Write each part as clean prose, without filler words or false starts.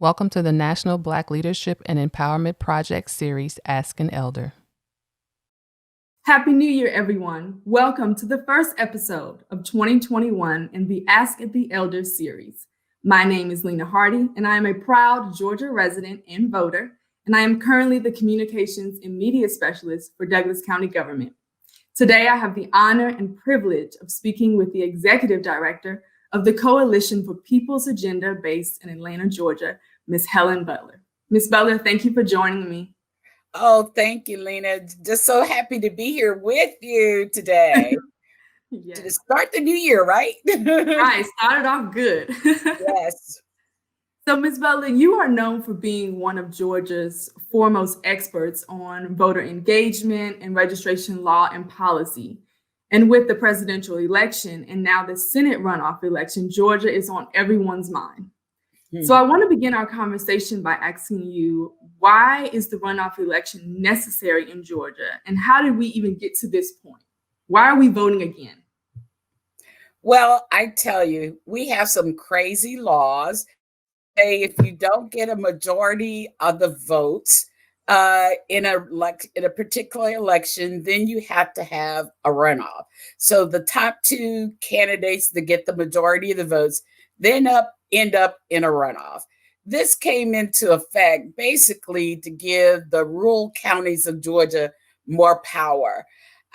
Welcome to the National Black Leadership and Empowerment Project series, Ask an Elder. Happy New Year, everyone. Welcome to the first episode of 2021 in the Ask the Elder series. My name is Lena Hardy, and I am a proud Georgia resident and voter, and I am currently the Communications and Media Specialist for Douglas County Government. Today, I have the honor and privilege of speaking with the Executive Director of the Coalition for People's Agenda based in Atlanta, Georgia, Ms. Helen Butler. Ms. Butler, thank you for joining me. Oh, thank you, Lena. Just so happy to be here with you today. Yes. To start the new year, right? Right, started off good. Yes. So, Ms. Butler, you are known for being one of Georgia's foremost experts on voter engagement and registration law and policy. And with the presidential election and now the Senate runoff election, Georgia is on everyone's mind. So I want to begin our conversation by asking you, why is the runoff election necessary in Georgia? And how did we even get to this point? Why are we voting again? Well, I tell you, we have some crazy laws. If you don't get a majority of the votes in a particular election, then you have to have a runoff. So the top two candidates that get the majority of the votes then end up in a runoff. This came into effect basically to give the rural counties of Georgia more power.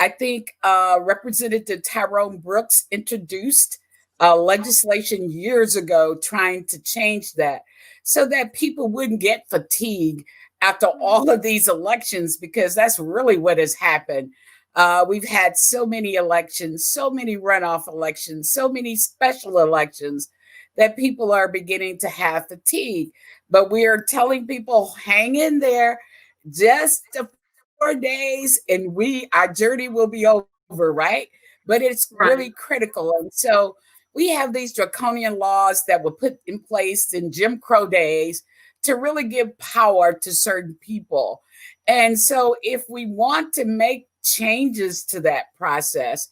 I think Representative Tyrone Brooks introduced legislation years ago trying to change that so that people wouldn't get fatigued after all of these elections, because that's really what has happened. We've had so many elections, so many runoff elections, so many special elections that people are beginning to have fatigue. But we are telling people, hang in there, just 4 days and our journey will be over, right? But it's really critical. And so we have these draconian laws that were put in place in Jim Crow days to really give power to certain people. And so if we want to make changes to that process,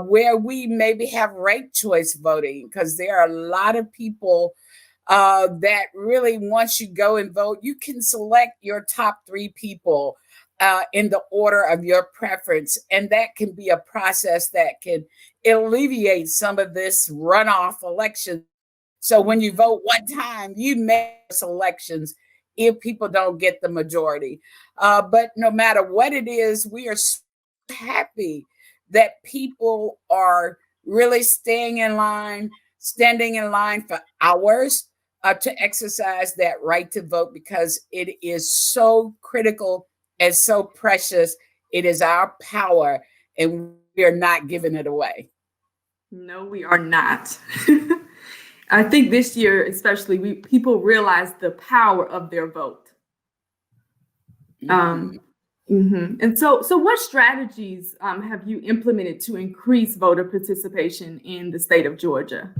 where we maybe have ranked choice voting, because there are a lot of people that really, once you go and vote, you can select your top 3 people in the order of your preference. And that can be a process that can alleviate some of this runoff election. So when you vote one time, you make selections if people don't get the majority. But no matter what it is, we are so happy that people are really standing in line for hours to exercise that right to vote, because it is so critical and so precious. It is our power, and we are not giving it away. No, we are not. I think this year, especially, people realize the power of their vote. And so what strategies have you implemented to increase voter participation in the state of Georgia?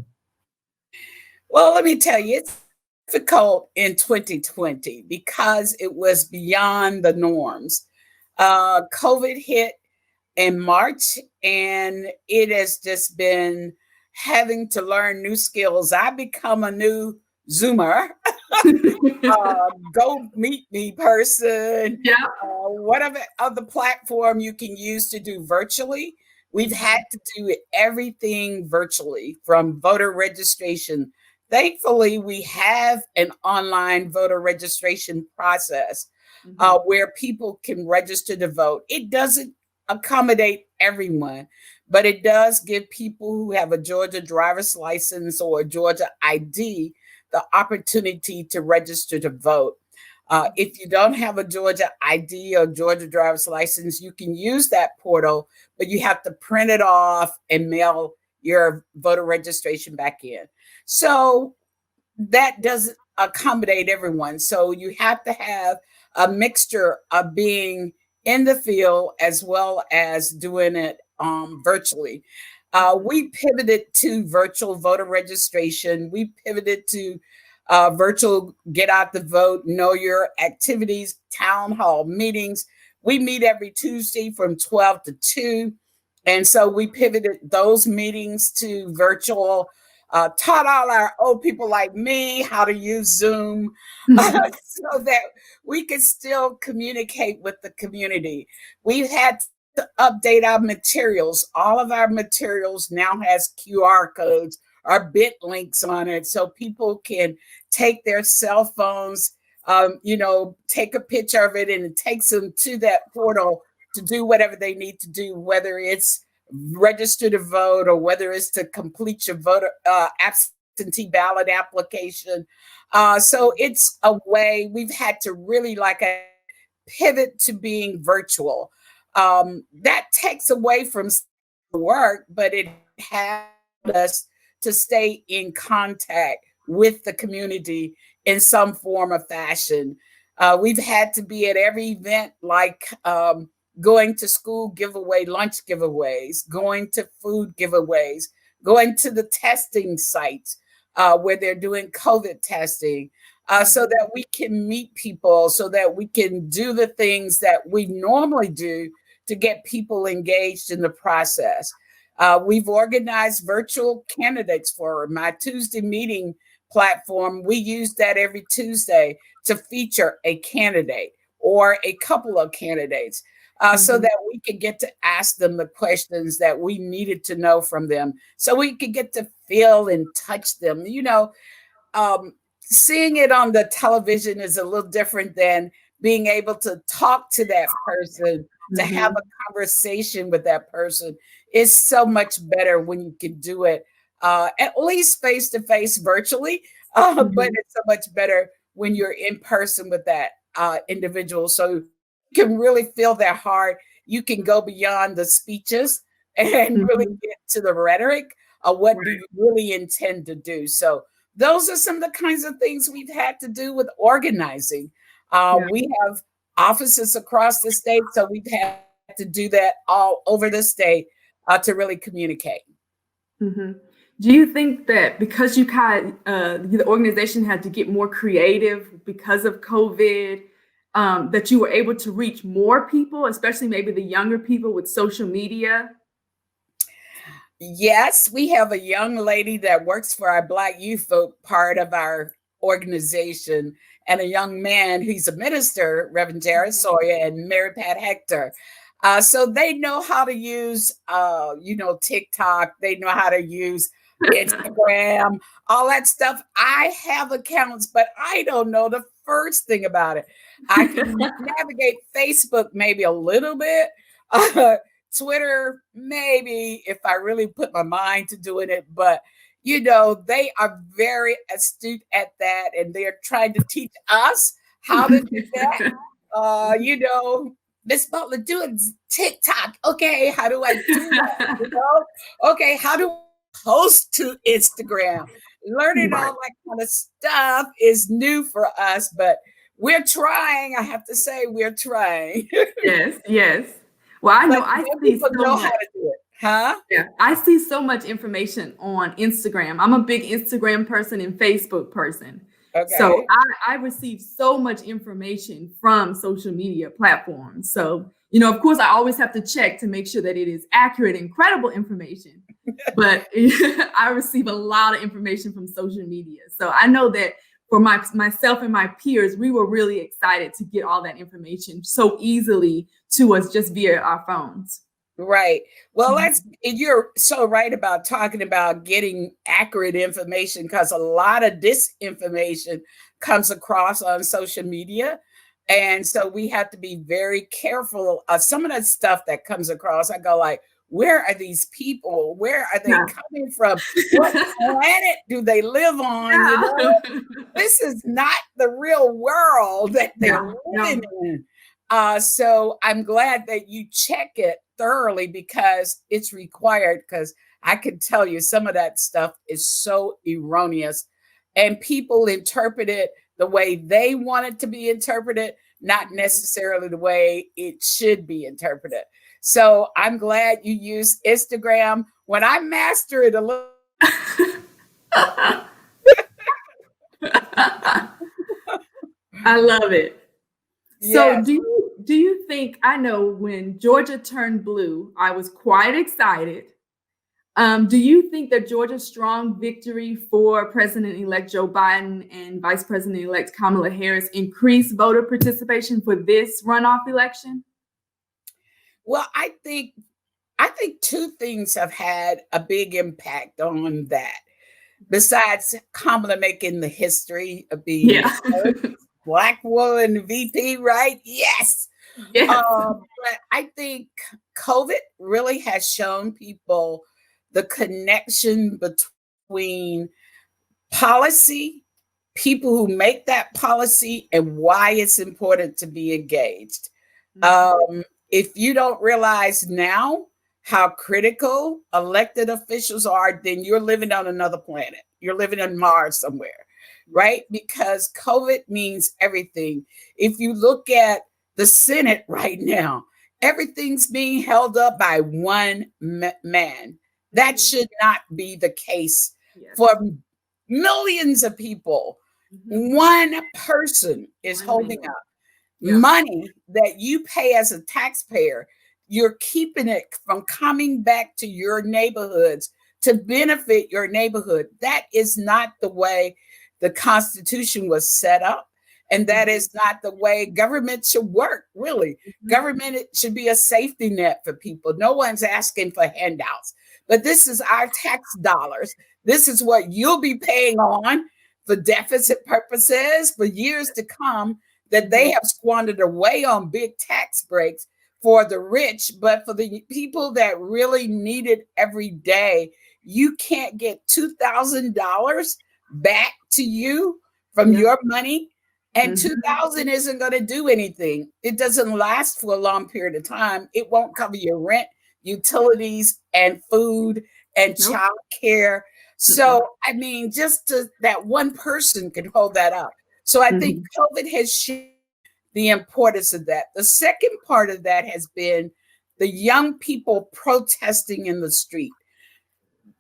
Well, let me tell you, it's difficult in 2020 because it was beyond the norms. COVID hit in March, and it has just been having to learn new skills. I become a new Zoomer, go meet me person. Yeah. Whatever other platform you can use to do virtually. We've had to do everything virtually, from voter registration. Thankfully, we have an online voter registration process where people can register to vote. It doesn't accommodate everyone, but it does give people who have a Georgia driver's license or a Georgia ID the opportunity to register to vote. If you don't have a Georgia ID or Georgia driver's license, you can use that portal, but you have to print it off and mail your voter registration back in. So that doesn't accommodate everyone. So you have to have a mixture of being in the field as well as doing it virtually. We pivoted to virtual voter registration. We pivoted to virtual get out the vote, know your activities, town hall meetings. We meet every Tuesday from 12 to 2. And so we pivoted those meetings to virtual taught all our old people like me how to use Zoom so that we could still communicate with the community. We've had to update our materials. All of our materials now has QR codes or bit links on it so people can take their cell phones, take a picture of it, and it takes them to that portal to do whatever they need to do, whether it's register to vote or whether it's to complete your voter absentee ballot application. So it's a way we've had to really pivot to being virtual. That takes away from work, but it has us to stay in contact with the community in some form or fashion. We've had to be at every event going to school giveaway, lunch giveaways, going to food giveaways, going to the testing sites where they're doing COVID testing, so that we can meet people, so that we can do the things that we normally do to get people engaged in the process. We've organized virtual candidates for my Tuesday meeting platform. We use that every Tuesday to feature a candidate or a couple of candidates. So that we could get to ask them the questions that we needed to know from them, so we could get to feel and touch them. Seeing it on the television is a little different than being able to talk to that person, to have a conversation with that person. Is so much better when you can do it at least face to face virtually, but it's so much better when you're in person with that individual. So can really feel their heart. You can go beyond the speeches and really get to the rhetoric of what do you really intend to do. So those are some of the kinds of things we've had to do with organizing. We have offices across the state, so we've had to do that all over the state to really communicate. Do you think that because the organization had to get more creative because of COVID, that you were able to reach more people, especially maybe the younger people with social media? Yes, we have a young lady that works for our Black Youth Vote part of our organization, and a young man who's a minister, Reverend Jared Sawyer and Mary Pat Hector. So they know how to use, TikTok. They know how to use Instagram, all that stuff. I have accounts, but I don't know the first thing about it. I can navigate Facebook maybe a little bit, Twitter maybe if I really put my mind to doing it. But they are very astute at that, and they're trying to teach us how to do that. Miss Butler, doing TikTok. Okay, how do I do that? Okay, how do I post to Instagram? Learning all that kind of stuff is new for us, but we're trying. I have to say, we're trying. Yes. Well, I know people know how to do it. Huh? Yeah, I see so much information on Instagram. I'm a big Instagram person and Facebook person. Okay. So I receive so much information from social media platforms. So, of course, I always have to check to make sure that it is accurate and credible information. But I receive a lot of information from social media. So I know that for myself and my peers, we were really excited to get all that information so easily to us just via our phones. Right. Well, you're so right about talking about getting accurate information, because a lot of disinformation comes across on social media. And so we have to be very careful of some of that stuff that comes across. I go like, where are these people? Where are they coming from? What planet do they live on? This is not the real world that they're living in. So I'm glad that you check it thoroughly, because it's required, because I can tell you some of that stuff is so erroneous, and people interpret it the way they want it to be interpreted, not necessarily the way it should be interpreted. So I'm glad you use Instagram. When I master it a little. I love it. Yes. So do you think, I know when Georgia turned blue, I was quite excited. Do you think that Georgia's strong victory for President-elect Joe Biden and Vice President-elect Kamala Harris increased voter participation for this runoff election? Well, I think two things have had a big impact on that. Besides Kamala making the history of being Yeah. the first Black woman VP, right? Yes. Yes. But I think COVID really has shown people the connection between policy, people who make that policy, and why it's important to be engaged. If you don't realize now how critical elected officials are, then you're living on another planet. You're living on Mars somewhere, right? Because COVID means everything. If you look at the Senate right now, everything's being held up by one man. That should not be the case Yes. for millions of people. One person is One holding man. up Yeah. money that you pay as a taxpayer. You're keeping it from coming back to your neighborhoods to benefit your neighborhood. That is not the way the Constitution was set up. And that is not the way government should work, really. Government should be a safety net for people. No one's asking for handouts. But this is our tax dollars. This is what you'll be paying on for deficit purposes for years to come, that they have squandered away on big tax breaks for the rich. But for the people that really need it every day, you can't get $2,000 back to you from your money. And 2,000 isn't going to do anything. It doesn't last for a long period of time. It won't cover your rent, utilities, and food, and child care. So, I mean, that one person can hold that up. So I think COVID has shown the importance of that. The second part of that has been the young people protesting in the street,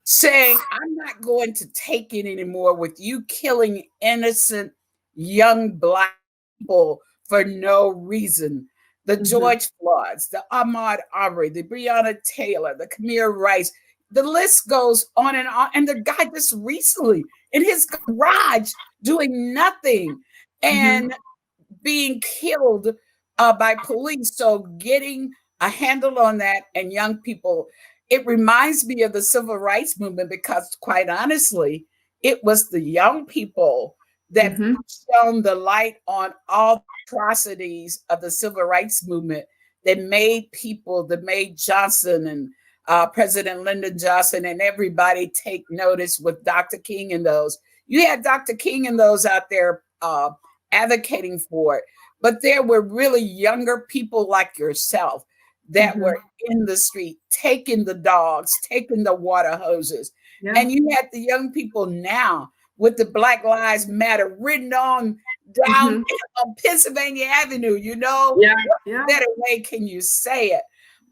saying, I'm not going to take it anymore with you killing innocent young Black people for no reason. The George Floyds, the Ahmaud Arbery, the Breonna Taylor, the Kamir Rice, the list goes on. And the guy just recently in his garage doing nothing and being killed by police. So getting a handle on that, and young people, it reminds me of the civil rights movement, because quite honestly, it was the young people that shone the light on all the atrocities of the civil rights movement that made Johnson and President Lyndon Johnson and everybody take notice with Dr. King and those. You had Dr. King and those out there advocating for it. But there were really younger people like yourself that were in the street, taking the dogs, taking the water hoses. And you had the young people now with the Black Lives Matter written on down on Pennsylvania Avenue, what better way can you say it?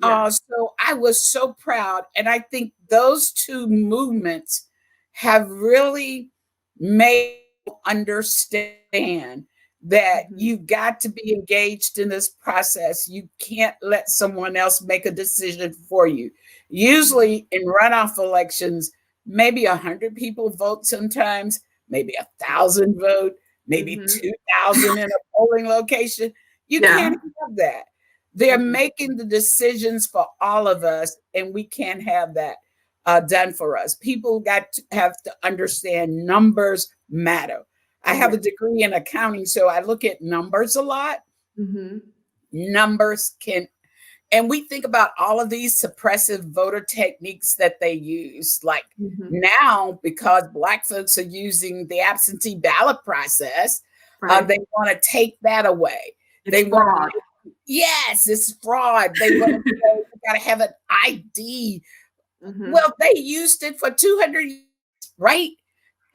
So I was so proud. And I think those two movements have really made people understand that you've got to be engaged in this process. You can't let someone else make a decision for you. Usually in runoff elections, maybe 100 people vote sometimes, maybe 1,000 vote, maybe 2,000 in a polling location. You can't have that. They're making the decisions for all of us, and we can't have that done for us. People have to understand numbers matter. I have a degree in accounting, so I look at numbers a lot. Numbers can, and we think about all of these suppressive voter techniques that they use. Like now, because Black folks are using the absentee ballot process, they want to take that away. It's fraud. Yes, it's fraud. They want to say you got to have an ID. Well, they used it for 200 years, right?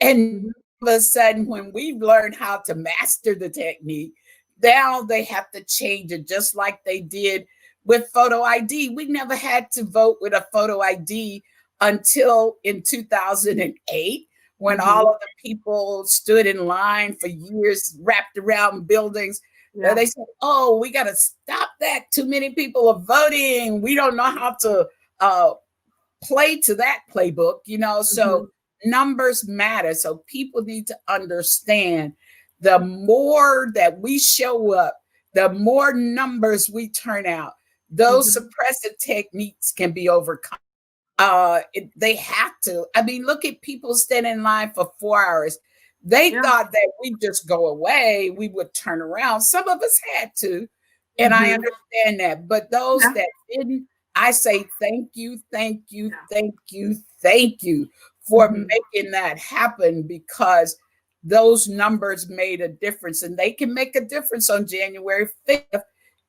And all of a sudden, when we've learned how to master the technique, now they have to change it, just like they did with photo ID. We never had to vote with a photo ID until in 2008, when all of the people stood in line for years, wrapped around buildings. They said, oh, we got to stop that. Too many people are voting. We don't know how to play to that playbook, so numbers matter. So people need to understand the more that we show up, the more numbers we turn out, those suppressive techniques can be overcome. They have to. I mean, look at people standing in line for 4 hours. They thought that we'd just go away, we would turn around. Some of us had to, and I understand that. But those that didn't, I say thank you, thank you, thank you, thank you for making that happen, because those numbers made a difference, and they can make a difference on January 5th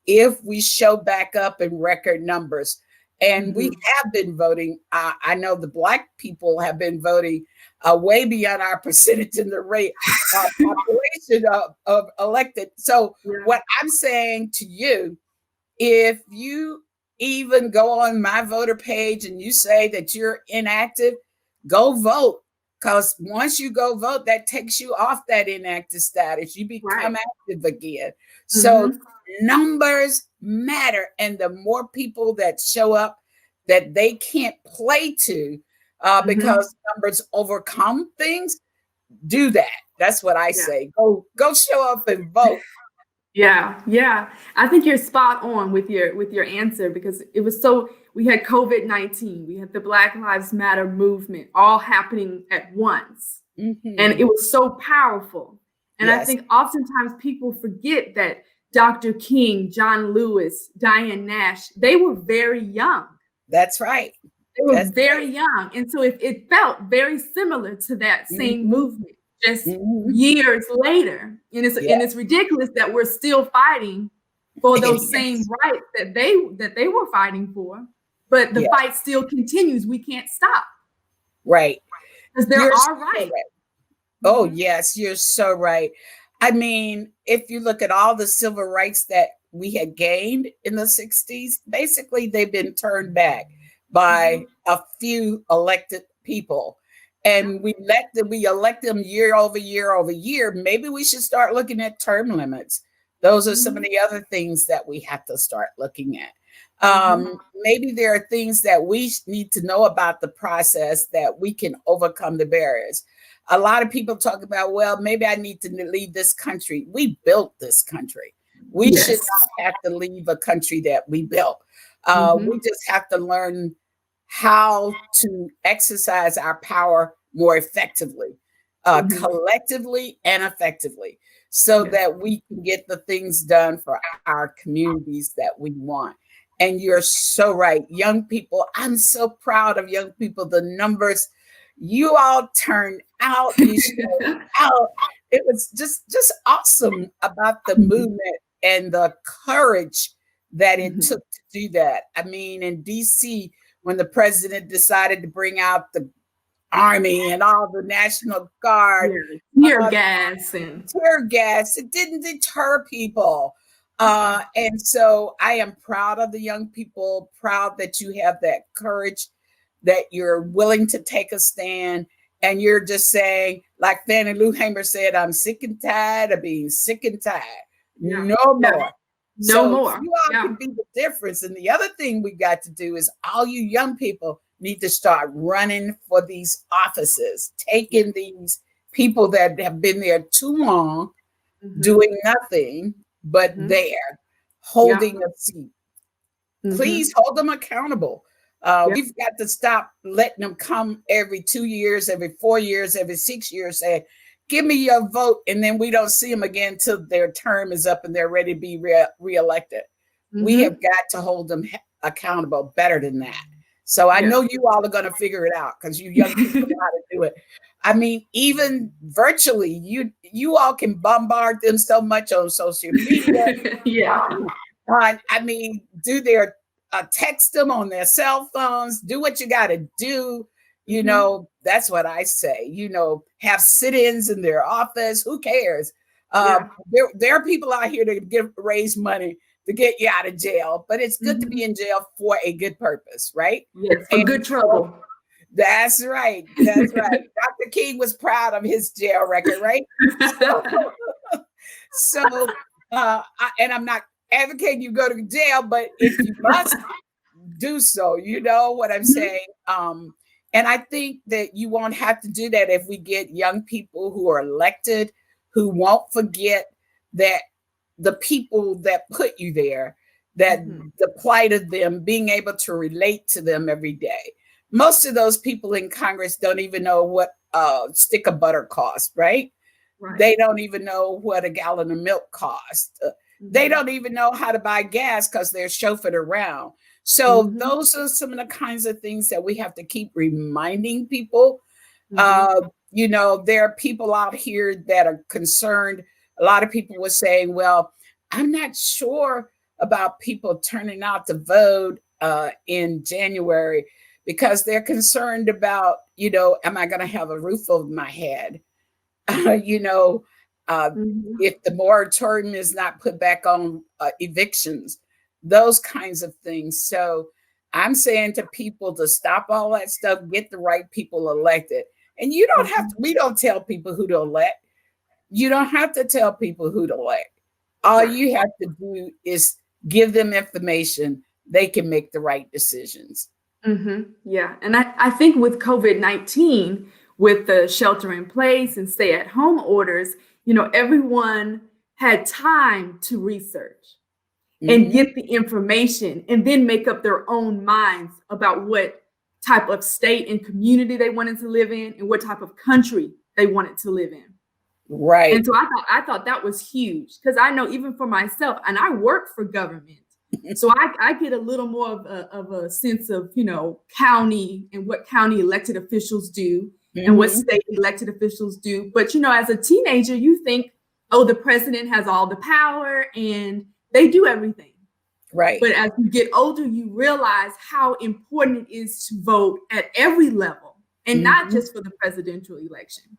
if we show back up in record numbers. And we have been voting. I know the Black people have been voting way beyond our percentage in the rate population of elected. So what I'm saying to you, if you even go on my voter page and you say that you're inactive, go vote. Because once you go vote, that takes you off that inactive status. You become active again. So numbers matter. And the more people that show up that they can't play to because numbers overcome things, do that. That's what I say. Go show up and vote. Yeah. I think you're spot on with your answer, because it was we had COVID-19, we had the Black Lives Matter movement all happening at once. And it was so powerful. And I think oftentimes people forget that Dr. King, John Lewis, Diane Nash, they were very young. That's right. They were very young. And so it felt very similar to that same movement, just years later. And it's ridiculous that we're still fighting for those same rights that they were fighting for. But the fight still continues. We can't stop. Right. Because there are rights. Oh, yes, you're so right. I mean, if you look at all the civil rights that we had gained in the 60s, basically they've been turned back by a few elected people. And we elect them year over year over year. Maybe we should start looking at term limits. Those are some of the other things that we have to start looking at. Maybe there are things that we need to know about the process that we can overcome the barriers. A lot of people talk about, well, maybe I need to leave this country. We built this country. We should not have to leave a country that we built. We just have to learn how to exercise our power more effectively, collectively and effectively, so that we can get the things done for our communities that we want. And you're so right. Young people, I'm so proud of young people. The numbers you all turned out, you showed out. It was just awesome about the movement and the courage that it took to do that. I mean, in DC, when the president decided to bring out the Army and all the National Guard, tear gas, it didn't deter people. And so I am proud of the young people, proud that you have that courage, that you're willing to take a stand, and you're just saying, like Fannie Lou Hamer said, I'm sick and tired of being sick and tired. No more. No more. You all can be the difference. And the other thing we got to do is all you young people need to start running for these offices, taking these people that have been there too long, doing nothing but there, holding a seat. Please hold them accountable. We've got to stop letting them come every 2 years, every 4 years, every 6 years, say, give me your vote. And then we don't see them again until their term is up and they're ready to be reelected. We have got to hold them accountable better than that. So I know you all are going to figure it out, because you young people know how to do it. I mean, even virtually, you all can bombard them so much on social media. I mean, text them on their cell phones, do what you got to do. You know, that's what I say, have sit-ins in their office. Who cares? There are people out here to raise money to get you out of jail, but it's good to be in jail for a good purpose, right? Yes, for good trouble. That's right. That's right. Dr. King was proud of his jail record, right? And I'm not advocating you go to jail, but if you must, do so. You know what I'm saying? And I think that you won't have to do that if we get young people who are elected, who won't forget that the people that put you there, that the plight of them, being able to relate to them every day. Most of those people in Congress don't even know what a stick of butter costs, right? They don't even know what a gallon of milk costs. They don't even know how to buy gas because they're chauffeured around. So those are some of the kinds of things that we have to keep reminding people. You know, there are people out here that are concerned. A lot of people were saying, well, I'm not sure about people turning out to vote in January because they're concerned about, you know, am I going to have a roof over my head? You know, if the moratorium is not put back on evictions, those kinds of things. So I'm saying to people to stop all that stuff, get the right people elected. And you don't have to, we don't tell people who to elect. You don't have to tell people who to elect. All you have to do is give them information. They can make the right decisions. Yeah. And I think with COVID-19, with the shelter in place and stay at home orders, you know, everyone had time to research and get the information and then make up their own minds about what type of state and community they wanted to live in and what type of country they wanted to live in. Right. And so I thought that was huge because I know even for myself, and I work for government. So I get a little more of a sense of, you know, county and what county elected officials do and what state elected officials do. But, you know, as a teenager, you think, oh, the president has all the power and they do everything. Right. But as you get older, you realize how important it is to vote at every level and not just for the presidential election.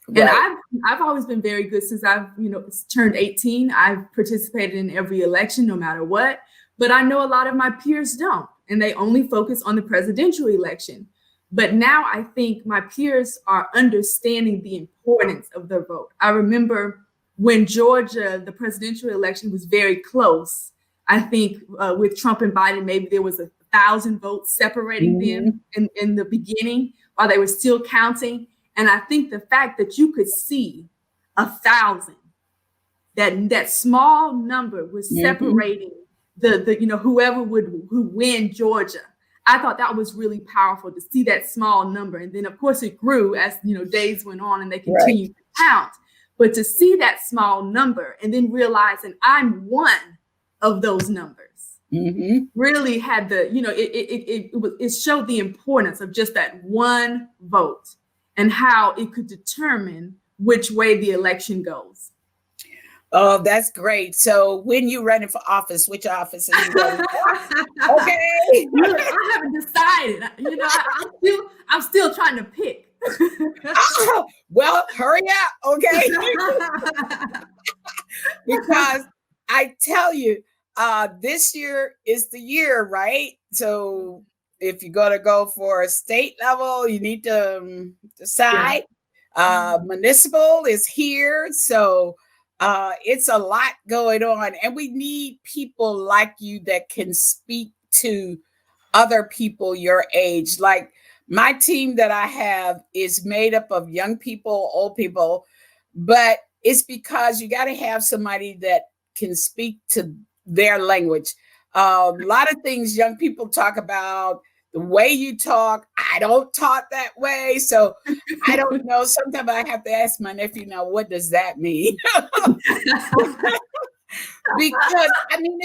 Right. And I've always been very good since I've, you know, turned 18. I've participated in every election, no matter what. But I know a lot of my peers don't, and they only focus on the presidential election. But now I think my peers are understanding the importance of the vote. I remember when Georgia, the presidential election was very close. I think with Trump and Biden, maybe there was 1,000 votes separating them in the beginning while they were still counting. And I think the fact that you could see 1,000, that small number was separating the you know, whoever would win Georgia. I thought that was really powerful to see that small number. And then of course it grew as, you know, days went on and they continued to count. But to see that small number and then realizing I'm one of those numbers really had the, you know, it showed the importance of just that one vote and how it could determine which way the election goes. Oh, that's great. So when you running for office, which office are you running for? Okay. Look, I haven't decided. You know, I'm still trying to pick. Well, hurry up, okay? Because I tell you, this year is the year, right? So if you're going to go for a state level, you need to decide. Municipal is here. So it's a lot going on. And we need people like you that can speak to other people your age. Like my team that I have is made up of young people, old people, but it's because you got to have somebody that can speak to their language. A lot of things young people talk about, the way you talk, I don't talk that way. So I don't know. Sometimes I have to ask my nephew, now, what does that mean? Because, I mean,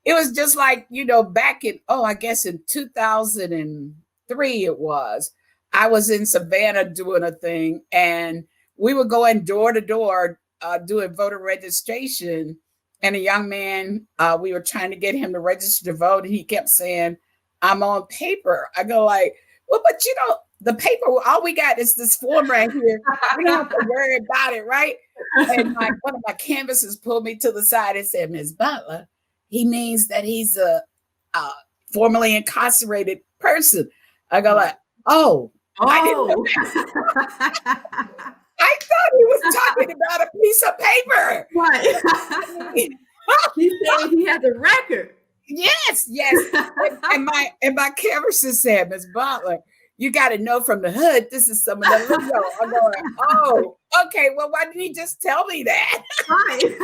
it was just like, you know, back in, I guess in 2003 it was, I was in Savannah doing a thing and we were going door to door doing voter registration. And a young man, we were trying to get him to register to vote. And he kept saying, I'm on paper. I go like, well, but you know, the paper, all we got is this form right here. We don't have to worry about it, right? And one of my canvassers pulled me to the side and said, Ms. Butler, he means that he's a formerly incarcerated person. I go like, oh. I didn't know that. I thought he was talking about a piece of paper. Right. He said he has a record. Yes, yes. And my camera said, Miss Butler, you got to know from the hood, this is some of the lingo. I'm going, oh, okay. Well, why didn't he just tell me that? Right.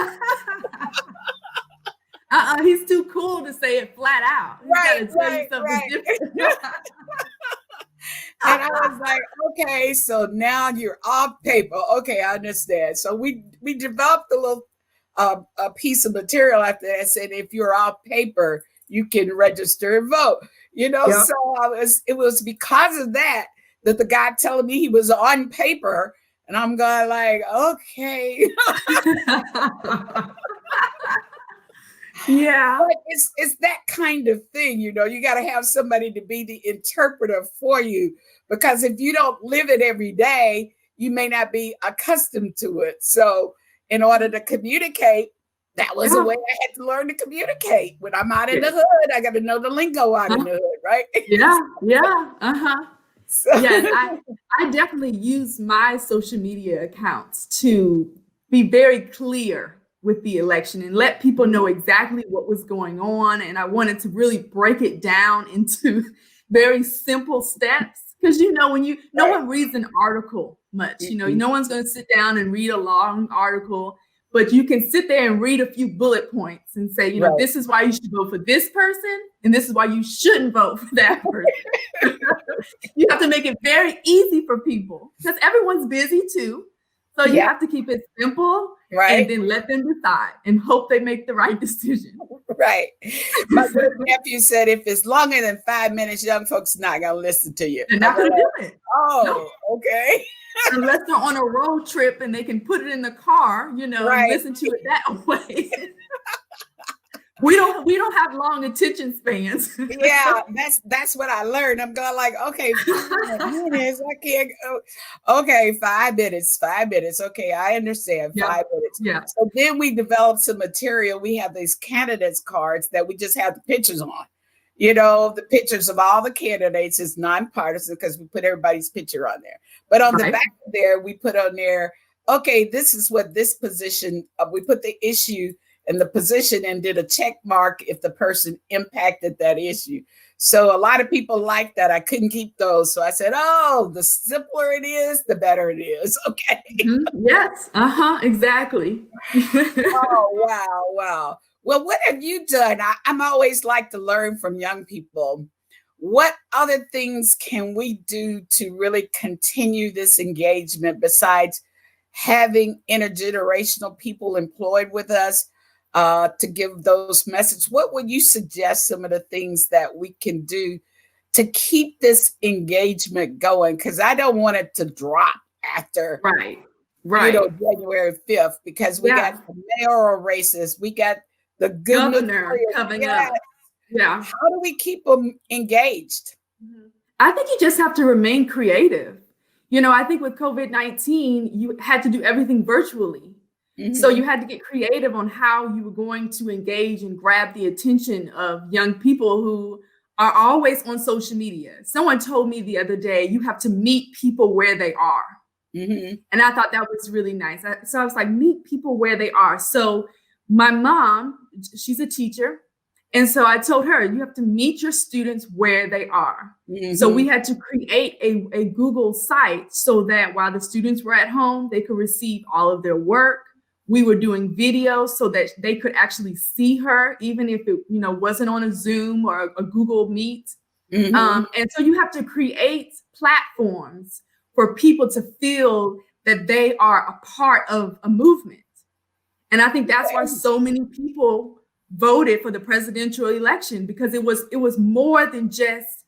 He's too cool to say it flat out. He's got to tell you something different. And I was like, okay, so now you're off paper. Okay, I understand. So we developed a little a piece of material after that said if you're off paper, you can register and vote. Yep. So it was because of that the guy telling me he was on paper, and I'm going like, okay. Yeah. But it's that kind of thing, you got to have somebody to be the interpreter for you, because if you don't live it every day, you may not be accustomed to it. So in order to communicate, that was the way I had to learn to communicate. When I'm out in the hood, I got to know the lingo out in the hood, right? Yeah. So. Yeah, I definitely use my social media accounts to be very clear with the election and let people know exactly what was going on. And I wanted to really break it down into very simple steps. Because, when no one reads an article much, no one's going to sit down and read a long article, but you can sit there and read a few bullet points and say, this is why you should vote for this person. And this is why you shouldn't vote for that person. You have to make it very easy for people because everyone's busy too. So you have to keep it simple, and then let them decide and hope they make the right decision. Right. My good nephew said, if it's longer than 5 minutes, young folks not going to listen to you. They're not going to do it. Oh, okay. Unless they're on a road trip and they can put it in the car, and listen to it that way. We don't have long attention spans. Yeah, that's what I learned. I'm going like, okay, 5 minutes. I can't go. Okay, 5 minutes. 5 minutes. Okay, I understand. 5 minutes. Yeah. So then we developed some material. We have these candidates cards that we just have the pictures on. The pictures of all the candidates is nonpartisan because we put everybody's picture on there. But on the back of there, we put on there, okay, this is what this position. We put the issue and the position and did a check mark if the person impacted that issue. So a lot of people like that. I couldn't keep those. So I said, oh, the simpler it is, the better it is. Okay. Mm-hmm. Yes. Exactly. Oh, wow. Well, what have you done? I'm always like to learn from young people. What other things can we do to really continue this engagement besides having intergenerational people employed with us? To give those messages, what would you suggest some of the things that we can do to keep this engagement going? Because I don't want it to drop after January 5th, because we got the mayoral races, we got the governor coming up. Yeah. How do we keep them engaged? I think you just have to remain creative. I think with COVID-19, you had to do everything virtually. Mm-hmm. So you had to get creative on how you were going to engage and grab the attention of young people who are always on social media. Someone told me the other day, you have to meet people where they are. Mm-hmm. And I thought that was really nice. So I was like, meet people where they are. So my mom, she's a teacher. And so I told her, you have to meet your students where they are. Mm-hmm. So we had to create a Google site so that while the students were at home, they could receive all of their work. We were doing videos so that they could actually see her, even if it, wasn't on a Zoom or a Google Meet. Mm-hmm. And so you have to create platforms for people to feel that they are a part of a movement. And I think that's why so many people voted for the presidential election, because it was more than just,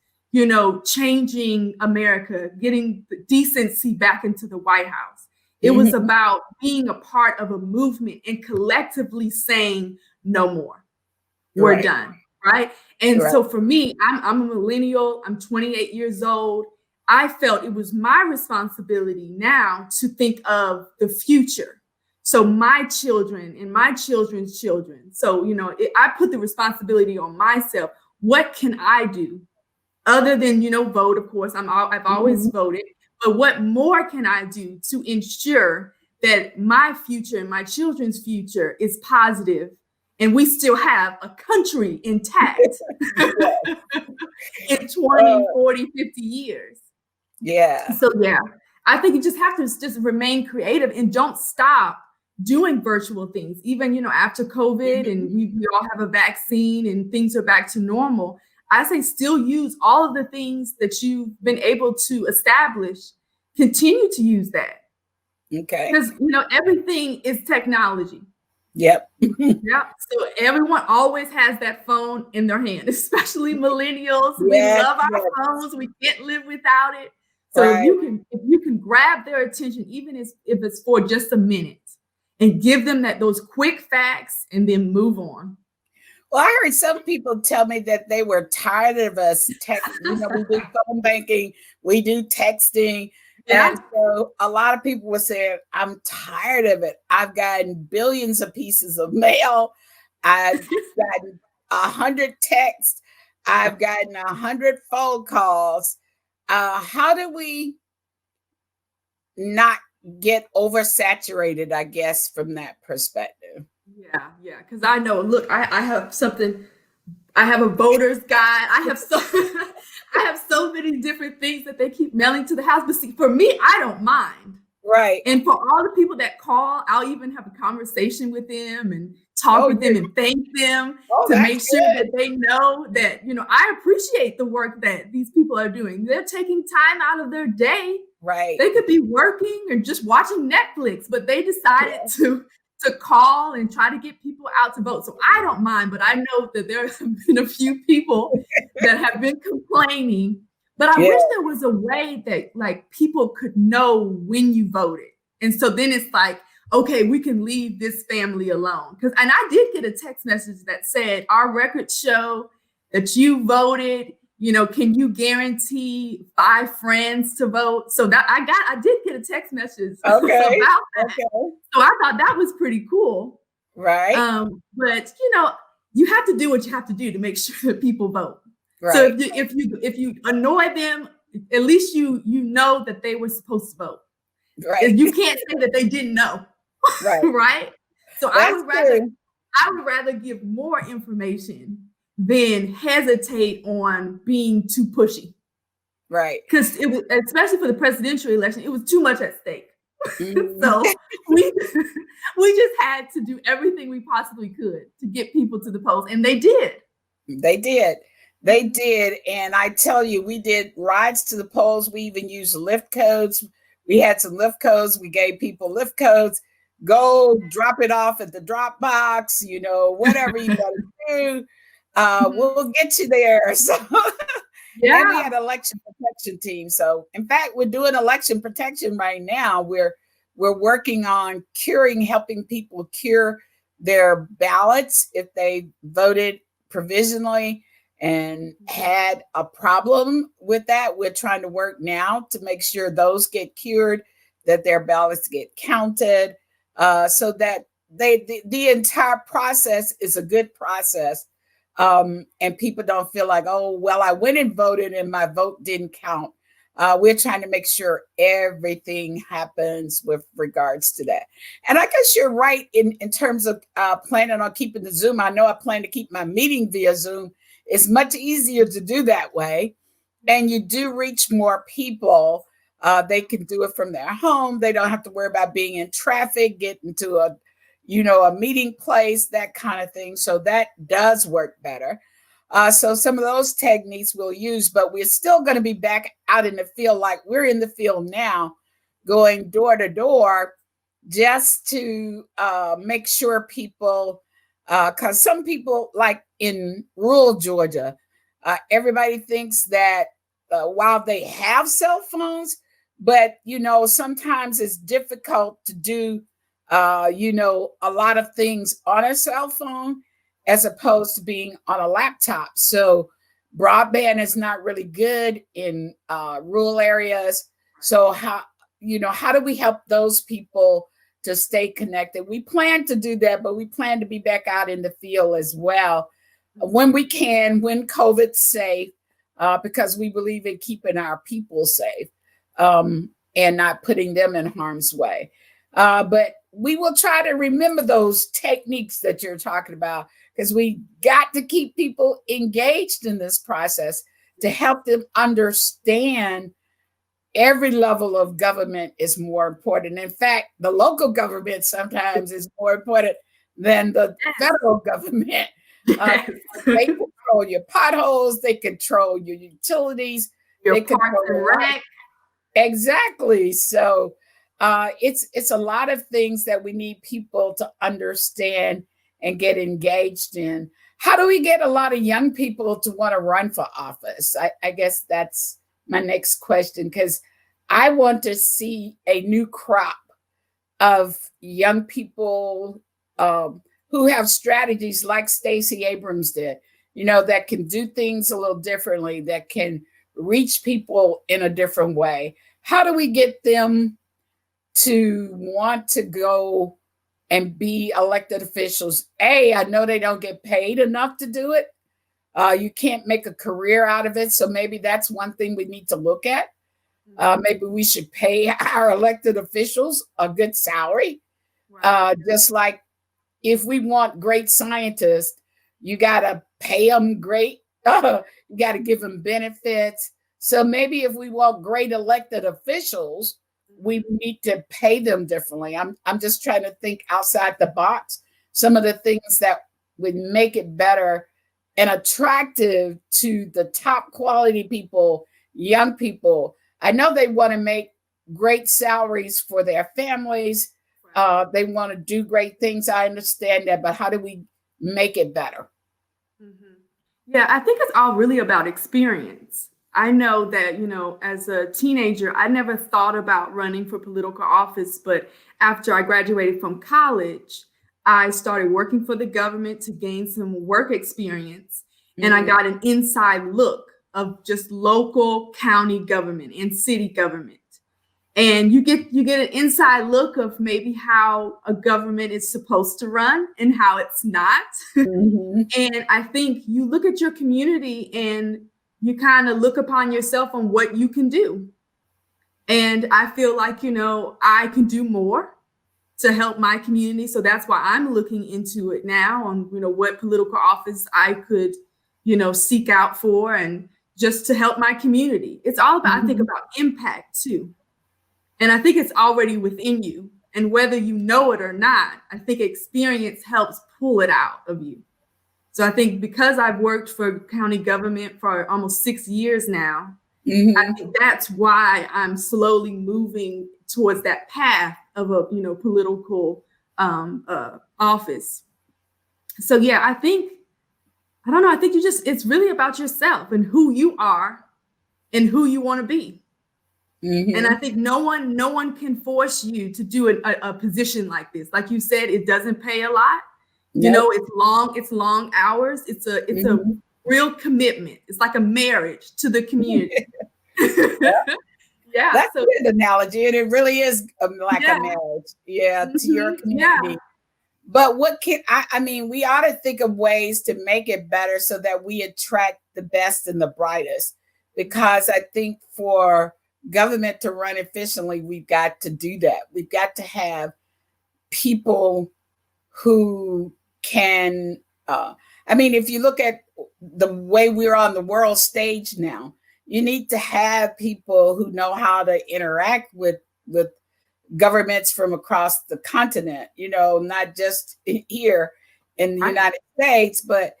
changing America, getting the decency back into the White House. It was about being a part of a movement and collectively saying no more. We're done. Right. And so for me, I'm a millennial. I'm 28 years old. I felt it was my responsibility now to think of the future. So my children and my children's children. So, I put the responsibility on myself. What can I do other than, vote? Of course, I've always voted. But what more can I do to ensure that my future and my children's future is positive and we still have a country intact in 20, 40, 50 years. Yeah. So yeah, I think you just have to just remain creative and don't stop doing virtual things. Even, after COVID and we all have a vaccine and things are back to normal, I say still use all of the things that you've been able to establish. Continue to use that. Okay. Because, everything is technology. Yep. Yep. So everyone always has that phone in their hand, especially millennials. Yes, We love our yes. phones. We can't live without it. So Right. if you can grab their attention, even if it's for just a minute, and give them those quick facts and then move on. Well, I heard some people tell me that they were tired of us we do phone banking, we do texting. Yeah. And so a lot of people were saying, I'm tired of it. I've gotten billions of pieces of mail. I've gotten 100 texts. I've gotten 100 phone calls. How do we not get oversaturated, I guess, from that perspective? Yeah. Because I know, look, I have something. I have a voter's guide. I have so many different things that they keep mailing to the house. But see, for me, I don't mind. Right. And for all the people that call, I'll even have a conversation with them and talk with them and thank them to make sure that they know that, I appreciate the work that these people are doing. They're taking time out of their day. Right. They could be working or just watching Netflix, but they decided to call and try to get people out to vote. So I don't mind, but I know that there have been a few people that have been complaining. But I wish there was a way that people could know when you voted. And so then it's like, okay, we can leave this family alone. And I did get a text message that said, our records show that you voted. Can you guarantee 5 friends to vote? So that I did get a text message about that. Okay. So I thought that was pretty cool. Right. But you have to do what you have to do to make sure that people vote. Right. So if you annoy them, at least you know that they were supposed to vote. Right. You can't say that they didn't know. Right. Right. So I would rather give more information than hesitate on being too pushy. Right. Because it was, especially for the presidential election, it was too much at stake. So we just had to do everything we possibly could to get people to the polls. And they did. They did. And I tell you, we did rides to the polls. We even used lift codes. We had some lift codes. We gave people lift codes. Go drop it off at the drop box, whatever you got to do. We'll get you there. So and we had election protection team. So in fact, we're doing election protection right now. We're working on helping people cure their ballots if they voted provisionally and had a problem with that. We're trying to work now to make sure those get cured, that their ballots get counted, so that the entire process is a good process. And people don't feel like, oh, well, I went and voted and my vote didn't count. We're trying to make sure everything happens with regards to that. And I guess you're right in terms of planning on keeping the Zoom. I know I plan to keep my meeting via Zoom. It's much easier to do that way. And you do reach more people. They can do it from their home. They don't have to worry about being in traffic, getting to a meeting place, that kind of thing. So that does work better. So some of those techniques we'll use, but we're still going to be back out in the field like we're in the field now, going door to door just to make sure people, because some people, like in rural Georgia, everybody thinks that while they have cell phones, but, sometimes it's difficult to do a lot of things on a cell phone as opposed to being on a laptop. So broadband is not really good in rural areas. So how do we help those people to stay connected? We plan to do that, but we plan to be back out in the field as well when we can, when COVID's safe, because we believe in keeping our people safe and not putting them in harm's way. But we will try to remember those techniques that you're talking about, because we got to keep people engaged in this process to help them understand every level of government is more important. In fact, the local government sometimes is more important than the federal government. They control your potholes, they control your utilities, Your they parks control and your rec. exactly. So it's a lot of things that we need people to understand and get engaged in. How do we get a lot of young people to want to run for office? I guess that's my next question, because I want to see a new crop of young people who have strategies like Stacey Abrams did, that can do things a little differently, that can reach people in a different way. How do we get them to want to go and be elected officials? I know they don't get paid enough to do it. You can't make a career out of it. So maybe that's one thing we need to look at. Maybe we should pay our elected officials a good salary. Just like if we want great scientists, you got to pay them great. You got to give them benefits. So maybe if we want great elected officials, we need to pay them differently. I'm just trying to think outside the box. Some of the things that would make it better and attractive to the top quality people, young people. I know they want to make great salaries for their families. They want to do great things. I understand that, but how do we make it better? Yeah, I think it's all really about experience. I know that, as a teenager, I never thought about running for political office, but after I graduated from college, I started working for the government to gain some work experience, and I got an inside look of just local county government and city government. And you get an inside look of maybe how a government is supposed to run and how it's not. And I think you look at your community and you kind of look upon yourself on what you can do. And I feel like, I can do more to help my community. So that's why I'm looking into it now on, what political office I could, seek out for, and just to help my community. It's all about, I think, about impact too. And I think it's already within you. And whether you know it or not, I think experience helps pull it out of you. So I think because I've worked for county government for almost 6 years now, I think that's why I'm slowly moving towards that path of a, political office. So yeah, I think it's really about yourself and who you are and who you want to be. And I think no one can force you to do a position like this. Like you said, it doesn't pay a lot. It's long hours. It's a real commitment. It's like a marriage to the community. Yeah, that's a good analogy, and it really is like a marriage, to your community. But what can I mean? We ought to think of ways to make it better so that we attract the best and the brightest. Because I think for government to run efficiently, we've got to do that. We've got to have people who can. If you look at the way we're on the world stage now, you need to have people who know how to interact with governments from across the continent, not just here in the United States, but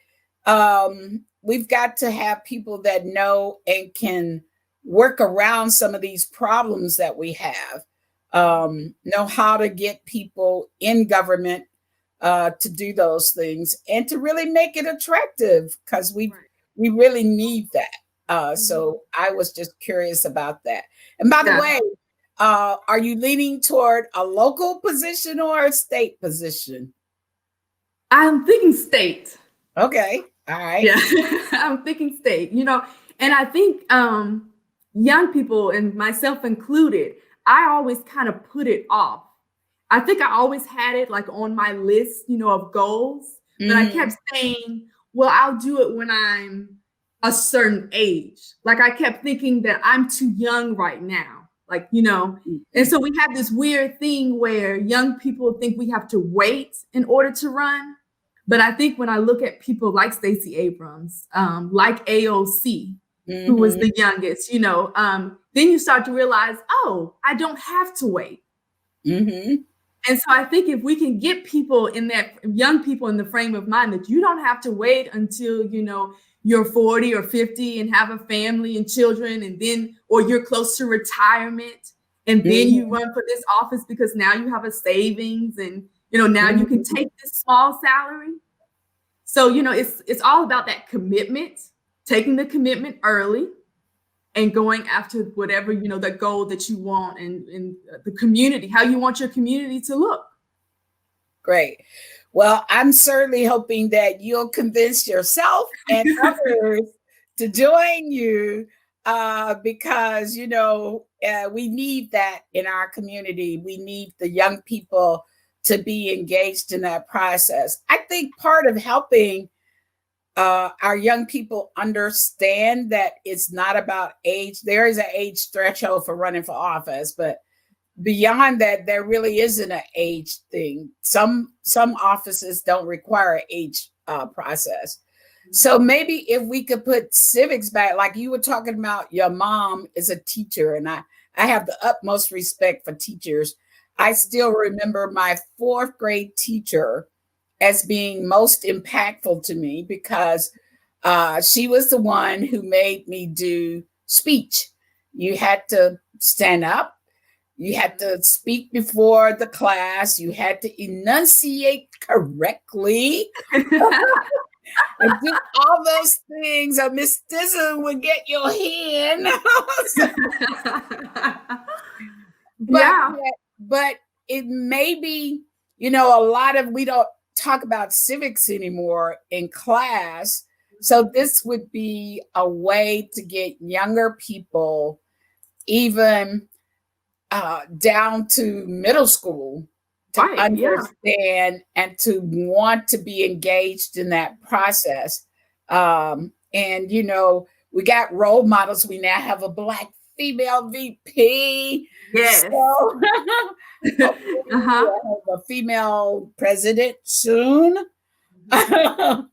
we've got to have people that know and can work around some of these problems that we have, know how to get people in government to do those things and to really make it attractive, because we really need that. So I was just curious about that. And by the way, are you leaning toward a local position or a state position? I'm thinking state. Okay. All right. Yeah, I'm thinking state, and I think young people, and myself included, I always kind of put it off. I think I always had it like on my list, of goals, but I kept saying, well, I'll do it when I'm a certain age. Like I kept thinking that I'm too young right now. Like, and so we have this weird thing where young people think we have to wait in order to run. But I think when I look at people like Stacey Abrams, like AOC, who was the youngest, then you start to realize, oh, I don't have to wait. And so I think if we can get young people in the frame of mind that you don't have to wait until, you're 40 or 50 and have a family and children, and then, or you're close to retirement, and then you run for this office because now you have a savings and, now you can take this small salary. So, it's all about that commitment, taking the commitment early and going after whatever, the goal that you want and the community, how you want your community to look. Great. Well, I'm certainly hoping that you'll convince yourself and others to join you because, we need that in our community. We need the young people to be engaged in that process. I think part of helping our young people understand that it's not about age. There is an age threshold for running for office, but beyond that, there really isn't an age thing. Some offices don't require an age process. So maybe if we could put civics back, like you were talking about, your mom is a teacher, and I have the utmost respect for teachers. I still remember my 4th grade teacher as being most impactful to me because she was the one who made me do speech. You had to stand up. You had to speak before the class. You had to enunciate correctly and do all those things. Or Miss Dizzy would get your hand. But it may be, a lot of, we don't talk about civics anymore in class. So this would be a way to get younger people, even down to middle school, to understand and to want to be engaged in that process. And, we got role models. We now have a Black female VP. Yes. So, a female president soon. And,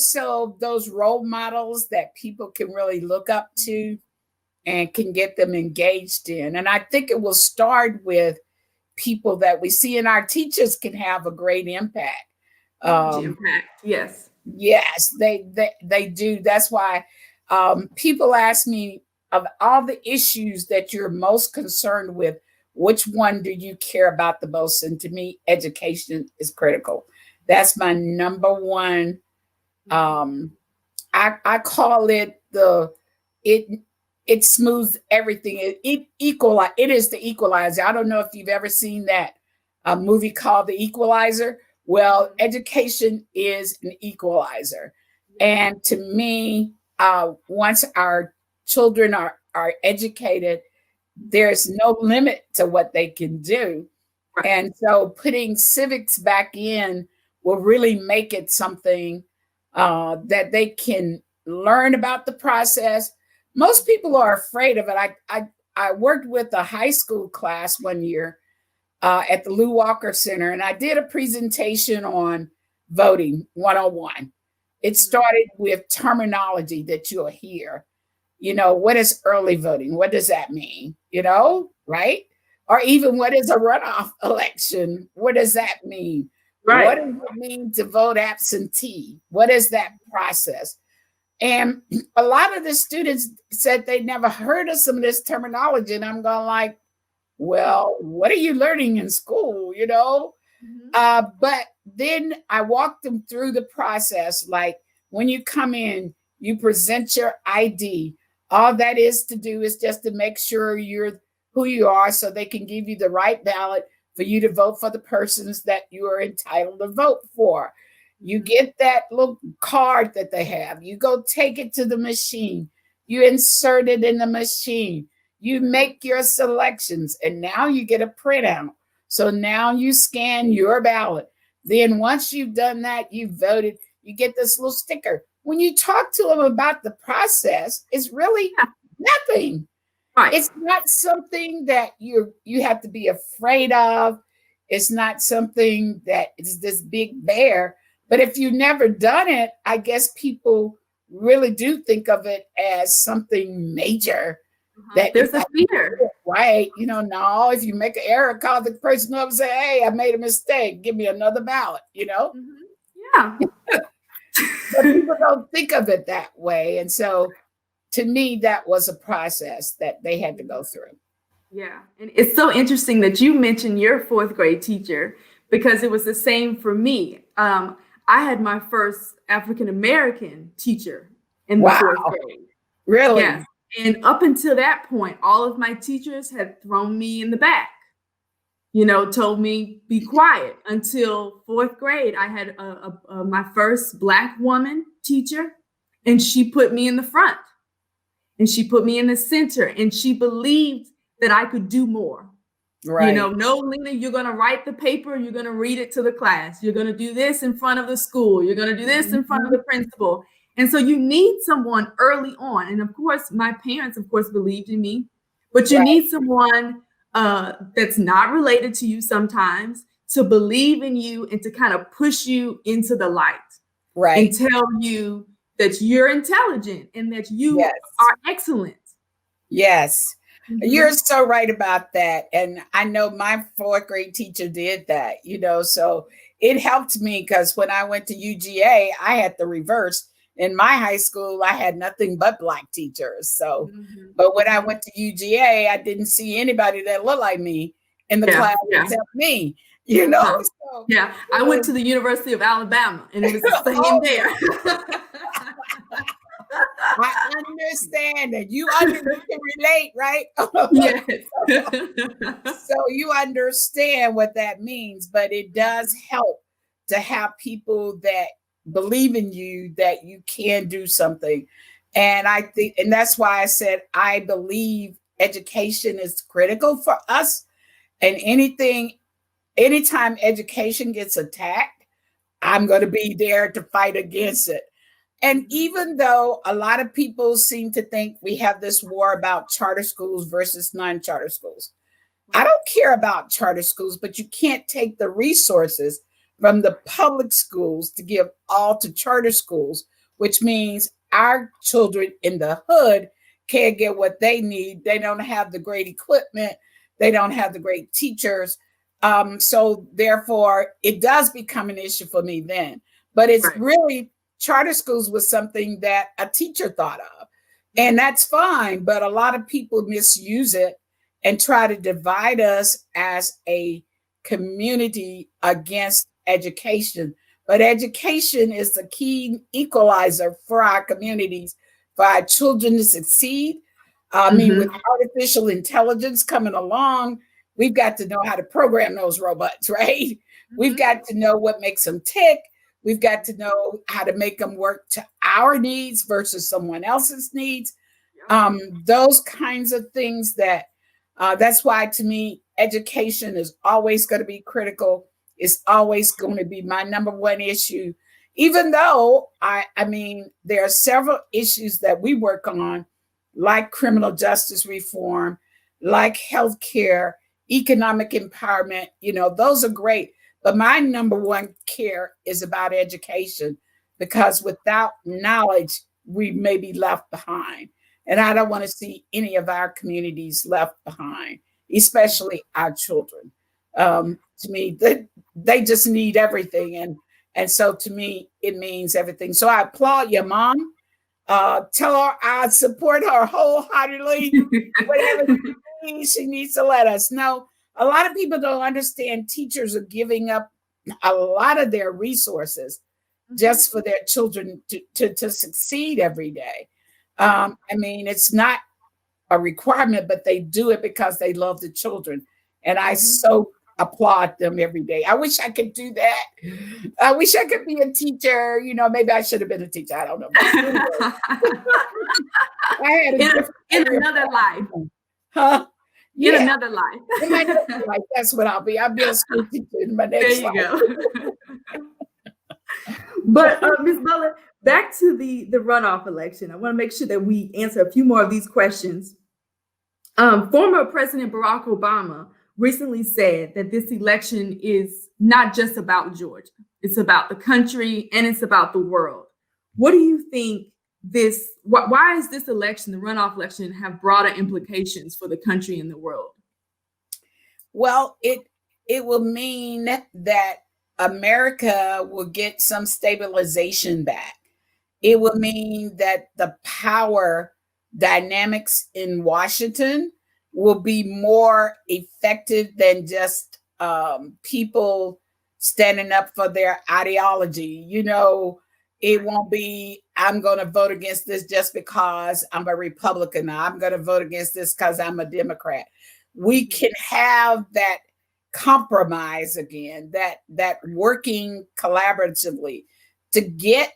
so those role models that people can really look up to and can get them engaged in. And I think it will start with people that we see, and our teachers can have a great impact. Yes. Yes, they do. That's why people ask me, of all the issues that you're most concerned with, which one do you care about the most? And to me, education is critical. That's my number one. I call it it smooths everything. It is the equalizer. I don't know if you've ever seen that movie called The Equalizer. Well, education is an equalizer. And to me, once our children are educated, there's no limit to what they can do. Right. And so putting civics back in will really make it something that they can learn about the process. Most people are afraid of it. I worked with a high school class one year at the Lew Walker Center, and I did a presentation on voting 101. It started with terminology that you'll hear. What is early voting? What does that mean? Right? Or even what is a runoff election? What does that mean? Right. What does it mean to vote absentee? What is that process? And a lot of the students said they never heard of some of this terminology. And I'm going like, well, what are you learning in school? But then I walked them through the process. Like when you come in, you present your ID. All that is to do is just to make sure you're who you are so they can give you the right ballot for you to vote for the persons that you are entitled to vote for. You get that little card that they have. You go take it to the machine. You insert it in the machine. You make your selections, and now you get a printout. So now you scan your ballot. Then once you've done that, you voted, you get this little sticker. When you talk to them about the process, it's really nothing. Right. It's not something that you have to be afraid of. It's not something that is this big bear. But if you've never done it, I guess people really do think of it as something major that you There's a have to fear. do it right. No, if you make an error, call the person up and say, hey, I made a mistake. Give me another ballot. Yeah. But people don't think of it that way. And so to me, that was a process that they had to go through. Yeah. And it's so interesting that you mentioned your fourth grade teacher because it was the same for me. I had my first African American teacher in the Wow. fourth grade. Really? Yes. And up until that point, all of my teachers had thrown me in the back, told me be quiet. Until fourth grade, I had my first Black woman teacher, and she put me in the front and she put me in the center, and she believed that I could do more. Right. No, Lena, you're going to write the paper. You're going to read it to the class. You're going to do this in front of the school. You're going to do this in front of the principal. And so you need someone early on. And of course, my parents, of course, believed in me, but you need someone that's not related to you sometimes to believe in you and to kind of push you into the light. Right. And tell you that you're intelligent and that you are excellent. Yes. You're so right about that. And I know my fourth grade teacher did that, so it helped me because when I went to UGA, I had the reverse. In my high school, I had nothing but Black teachers. So, but when I went to UGA, I didn't see anybody that looked like me in the class except me, So, yeah, I went to the University of Alabama and it was the same there. I understand that you can relate, right? Yes. So you understand what that means, but it does help to have people that believe in you that you can do something. And I think, and that's why I said, I believe education is critical for us. And anytime education gets attacked, I'm going to be there to fight against it. And even though a lot of people seem to think we have this war about charter schools versus non-charter schools, I don't care about charter schools, but you can't take the resources from the public schools to give all to charter schools, which means our children in the hood can't get what they need. They don't have the great equipment. They don't have the great teachers. So therefore, it does become an issue for me then. But it's really, charter schools was something that a teacher thought of. And that's fine. But a lot of people misuse it and try to divide us as a community against education. But education is the key equalizer for our communities, for our children to succeed. I mean, with artificial intelligence coming along, we've got to know how to program those robots, right? We've got to know what makes them tick. We've got to know how to make them work to our needs versus someone else's needs. Those kinds of things that's why, to me, education is always going to be critical. It's always going to be my number one issue, even though I mean, there are several issues that we work on, like criminal justice reform, like healthcare, economic empowerment. Those are great. But my number one care is about education, because without knowledge, we may be left behind. And I don't want to see any of our communities left behind, especially our children. To me, they just need everything. And so to me, it means everything. So I applaud your mom. Tell her I support her wholeheartedly. Whatever she needs to let us know. A lot of people don't understand teachers are giving up a lot of their resources just for their children to succeed every day. I mean, it's not a requirement, but they do it because they love the children. And I so applaud them every day. I wish I could do that. I wish I could be a teacher. Maybe I should have been a teacher. I don't know. I had in another life. Huh? In another life. In my next life, that's what I'll be. I'll be a school teacher in my next life. There you go. But Ms. Butler, back to the runoff election. I want to make sure that we answer a few more of these questions. Former President Barack Obama recently said that this election is not just about Georgia, it's about the country and it's about the world. What do you think why is this election, the runoff election, have broader implications for the country and the world? Well, it will mean that America will get some stabilization back. It will mean that the power dynamics in Washington will be more effective than just people standing up for their ideology. It won't be, I'm going to vote against this just because I'm a Republican. I'm going to vote against this because I'm a Democrat. We can have that compromise again, that working collaboratively to get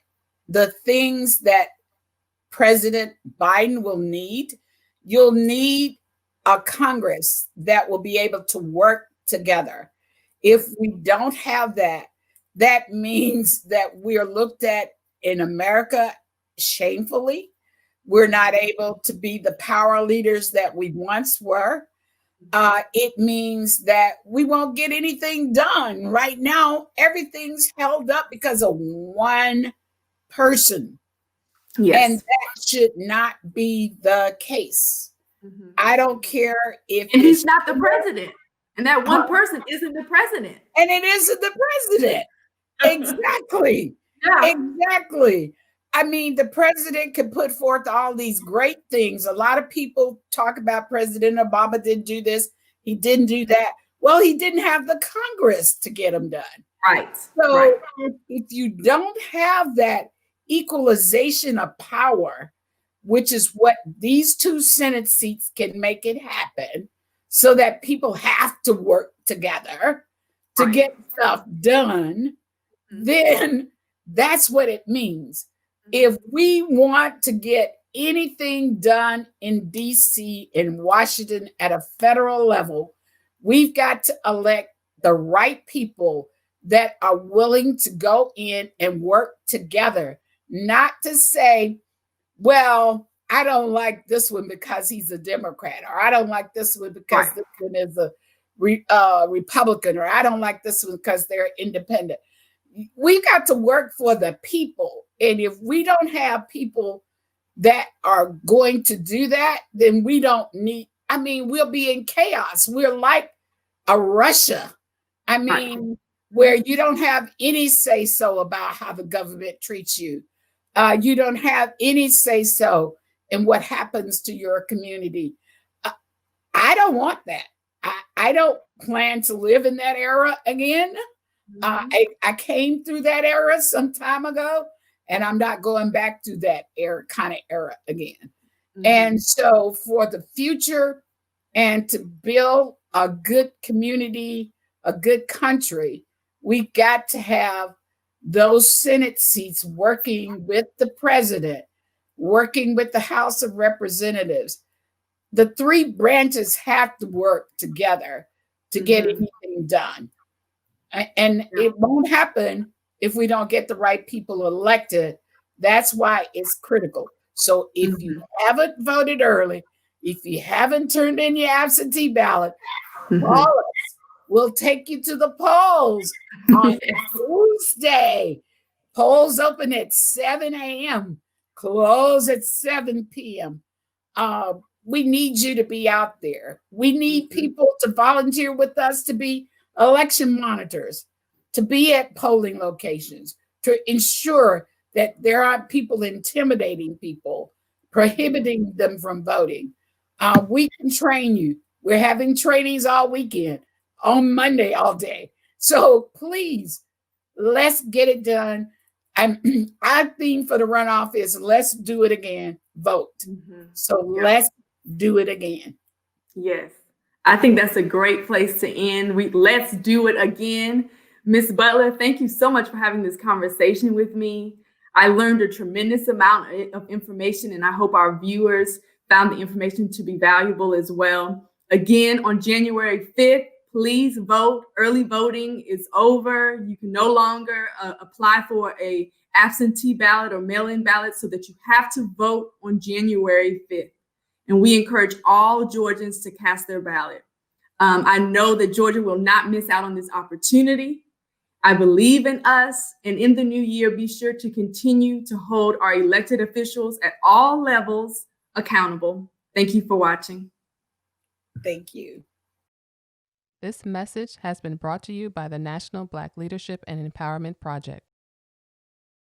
the things that President Biden will need. You'll need a Congress that will be able to work together. If we don't have that, that means that we are looked at in America shamefully. We're not able to be the power leaders that we once were. It means that we won't get anything done. Right now, everything's held up because of one person. Yes. And that should not be the case. Mm-hmm. I don't care if and he's not the president. And that one person isn't the president. And it isn't the president. Exactly. Yeah. Exactly. I mean, the president could put forth all these great things. A lot of people talk about President Obama didn't do this. He didn't do that. Well, he didn't have the Congress to get them done. Right. So right. if you don't have that equalization of power, which is what these 2 Senate seats can make it happen, so that people have to work together to get stuff done, then that's what it means. If we want to get anything done in DC, in Washington, at a federal level, we've got to elect the right people that are willing to go in and work together, not to say, well, I don't like this one because he's a Democrat, or I don't like this one because this one is a Republican, or I don't like this one because they're independent. We've got to work for the people. And if we don't have people that are going to do that, then we don't need, we'll be in chaos. We're like a Russia. Where you don't have any say-so about how the government treats you. You don't have any say-so in what happens to your community. I don't want that. I don't plan to live in that era again. I came through that era some time ago, and I'm not going back to that kind of era again. And so for the future and to build a good community, a good country, we got to have those Senate seats working with the president, working with the House of Representatives. The 3 branches have to work together to get anything done. And it won't happen if we don't get the right people elected. That's why it's critical. So if you haven't voted early, if you haven't turned in your absentee ballot, call us. We'll take you to the polls on Tuesday. Polls open at 7 a.m., close at 7 p.m. We need you to be out there. We need people to volunteer with us to be election monitors, to be at polling locations, to ensure that there aren't people intimidating people, prohibiting them from voting. We can train you. We're having trainings all weekend, on Monday all day. So please, let's get it done. Our theme for the runoff is let's do it again, vote. So let's do it again. Yes. I think that's a great place to end. Let's do it again. Ms. Butler, thank you so much for having this conversation with me. I learned a tremendous amount of information, and I hope our viewers found the information to be valuable as well. Again, on January 5th, please vote. Early voting is over. You can no longer apply for an absentee ballot or mail-in ballot, so that you have to vote on January 5th. and we encourage all Georgians to cast their ballot. I know that Georgia will not miss out on this opportunity. I believe in us, and in the new year, be sure to continue to hold our elected officials at all levels accountable. Thank you for watching. Thank you. This message has been brought to you by the National Black Leadership and Empowerment Project.